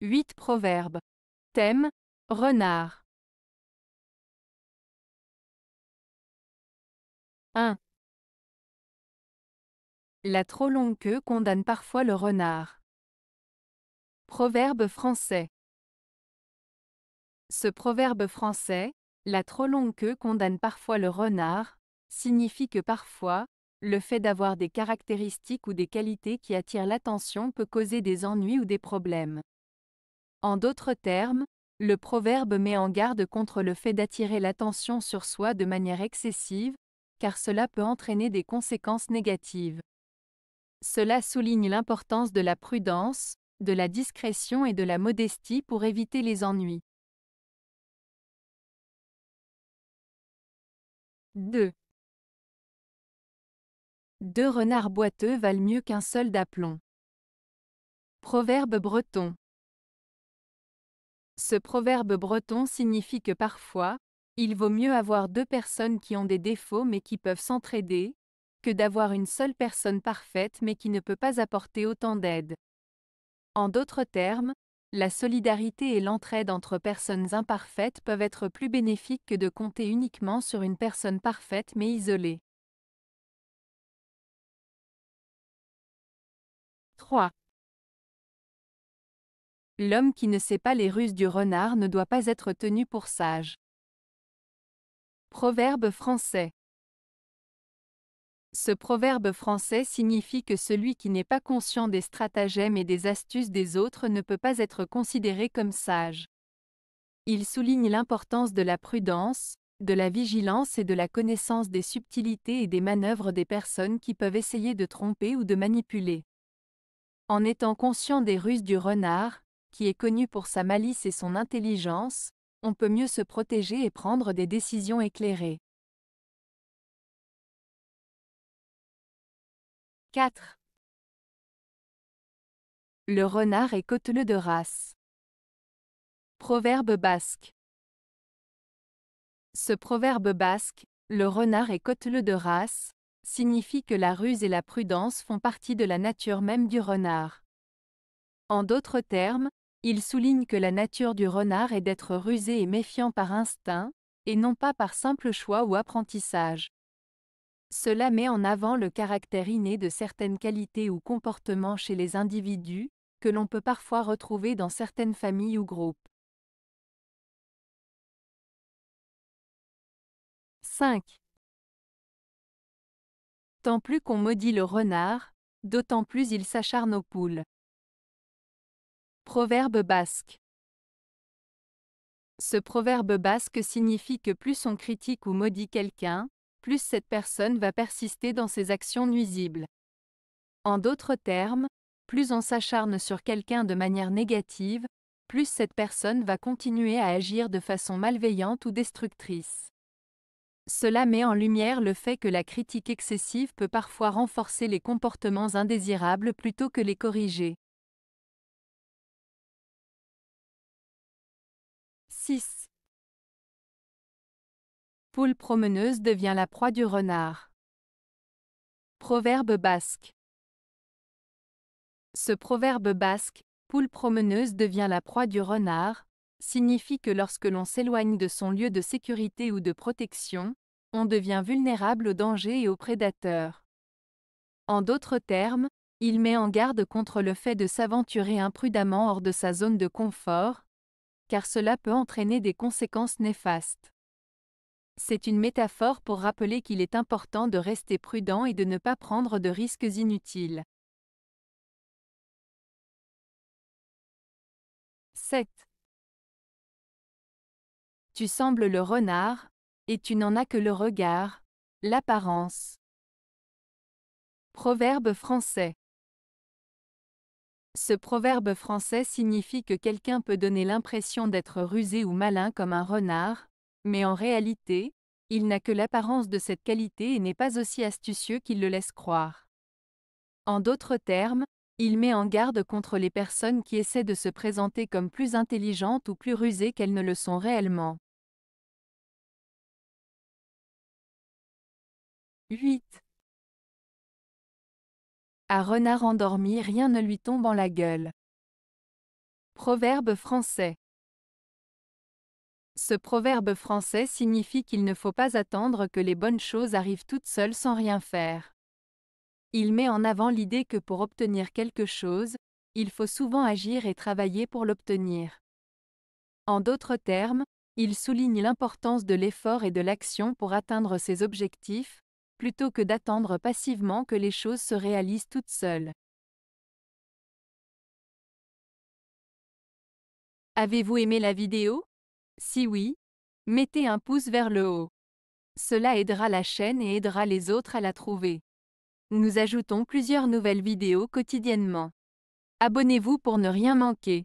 8 proverbes. Thème: renard. 1. La trop longue queue condamne parfois le renard. Proverbe français. Ce proverbe français, la trop longue queue condamne parfois le renard, signifie que parfois, le fait d'avoir des caractéristiques ou des qualités qui attirent l'attention peut causer des ennuis ou des problèmes. En d'autres termes, le proverbe met en garde contre le fait d'attirer l'attention sur soi de manière excessive, car cela peut entraîner des conséquences négatives. Cela souligne l'importance de la prudence, de la discrétion et de la modestie pour éviter les ennuis. 2. Deux renards boiteux valent mieux qu'un seul d'aplomb. Proverbe breton. Ce proverbe breton signifie que parfois, il vaut mieux avoir deux personnes qui ont des défauts mais qui peuvent s'entraider, que d'avoir une seule personne parfaite mais qui ne peut pas apporter autant d'aide. En d'autres termes, la solidarité et l'entraide entre personnes imparfaites peuvent être plus bénéfiques que de compter uniquement sur une personne parfaite mais isolée. 3. L'homme qui ne sait pas les ruses du renard ne doit pas être tenu pour sage. Proverbe français. Ce proverbe français signifie que celui qui n'est pas conscient des stratagèmes et des astuces des autres ne peut pas être considéré comme sage. Il souligne l'importance de la prudence, de la vigilance et de la connaissance des subtilités et des manœuvres des personnes qui peuvent essayer de tromper ou de manipuler. En étant conscient des ruses du renard, qui est connu pour sa malice et son intelligence, on peut mieux se protéger et prendre des décisions éclairées. 4. Le renard est côteleux de race. Proverbe basque. Ce proverbe basque, le renard est côteleux de race, signifie que la ruse et la prudence font partie de la nature même du renard. En d'autres termes, il souligne que la nature du renard est d'être rusé et méfiant par instinct, et non pas par simple choix ou apprentissage. Cela met en avant le caractère inné de certaines qualités ou comportements chez les individus, que l'on peut parfois retrouver dans certaines familles ou groupes. 5. Tant plus qu'on maudit le renard, d'autant plus il s'acharne aux poules. Proverbe basque. Ce proverbe basque signifie que plus on critique ou maudit quelqu'un, plus cette personne va persister dans ses actions nuisibles. En d'autres termes, plus on s'acharne sur quelqu'un de manière négative, plus cette personne va continuer à agir de façon malveillante ou destructrice. Cela met en lumière le fait que la critique excessive peut parfois renforcer les comportements indésirables plutôt que les corriger. 6. Poule promeneuse devient la proie du renard. Proverbe basque. Ce proverbe basque, poule promeneuse devient la proie du renard, signifie que lorsque l'on s'éloigne de son lieu de sécurité ou de protection, on devient vulnérable aux dangers et aux prédateurs. En d'autres termes, il met en garde contre le fait de s'aventurer imprudemment hors de sa zone de confort, car cela peut entraîner des conséquences néfastes. C'est une métaphore pour rappeler qu'il est important de rester prudent et de ne pas prendre de risques inutiles. 7. Tu sembles le renard, et tu n'en as que le regard, l'apparence. Proverbe français. Ce proverbe français signifie que quelqu'un peut donner l'impression d'être rusé ou malin comme un renard, mais en réalité, il n'a que l'apparence de cette qualité et n'est pas aussi astucieux qu'il le laisse croire. En d'autres termes, il met en garde contre les personnes qui essaient de se présenter comme plus intelligentes ou plus rusées qu'elles ne le sont réellement. 8. À renard endormi, rien ne lui tombe en la gueule. Proverbe français. Ce proverbe français signifie qu'il ne faut pas attendre que les bonnes choses arrivent toutes seules sans rien faire. Il met en avant l'idée que pour obtenir quelque chose, il faut souvent agir et travailler pour l'obtenir. En d'autres termes, il souligne l'importance de l'effort et de l'action pour atteindre ses objectifs, plutôt que d'attendre passivement que les choses se réalisent toutes seules. Avez-vous aimé la vidéo? Si oui, mettez un pouce vers le haut. Cela aidera la chaîne et aidera les autres à la trouver. Nous ajoutons plusieurs nouvelles vidéos quotidiennement. Abonnez-vous pour ne rien manquer.